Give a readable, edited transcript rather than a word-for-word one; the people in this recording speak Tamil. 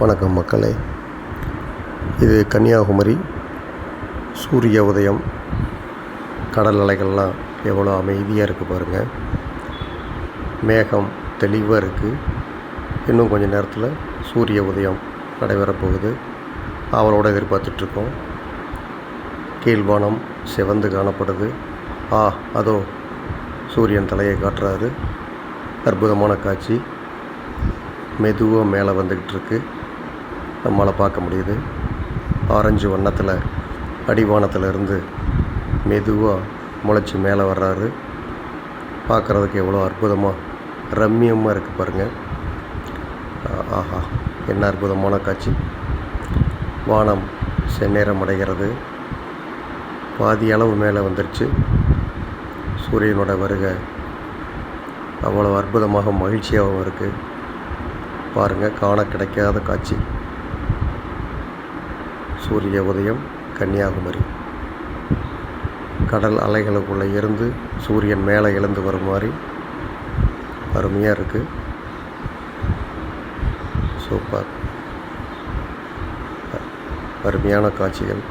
வணக்கம் மக்களே, இது கன்னியாகுமரி. சூரிய உதயம். கடல் அலைகள்லாம் எவ்வளோ அமைதியாக இருக்குது பாருங்கள். மேகம் தெளிவாக இருக்குது. இன்னும் கொஞ்சம் நேரத்தில் சூரிய உதயம் நடைபெறப் போகுது. அவளோடு எதிர்பார்த்துட்ருக்கோம். கீழ்வானம் சிவந்து காணப்படுது. அதோ சூரியன் தலையை காட்டுறாரு. அற்புதமான காட்சி. மெதுவாக மேலே வந்துக்கிட்டு இருக்கு. நம்மளால் பார்க்க முடியுது. ஆரஞ்சு வண்ணத்தில் அடிவானத்தில் இருந்து மெதுவாக முளைச்சி மேலே வர்றாரு. பார்க்குறதுக்கு எவ்வளோ அற்புதமாக ரம்மியமாக இருக்குது பாருங்கள். ஆஹா, என்ன அற்புதமான காட்சி. வானம் செந்நிறம் அடைகிறது. பாதி அளவு மேலே வந்துருச்சு. சூரியனோட வருகை அவ்வளோ அற்புதமாக மகிழ்ச்சியாகவும் இருக்குது. பாருங்கள், காண கிடைக்காத காட்சி. சூரிய உதயம் கன்னியாகுமரி. கடல் அலைகளுக்குள்ளே இருந்து சூரியன் மேலே எழுந்து வரும் மாதிரி அருமையாக இருக்குது. சூப்பர், அருமையான காட்சிகள்.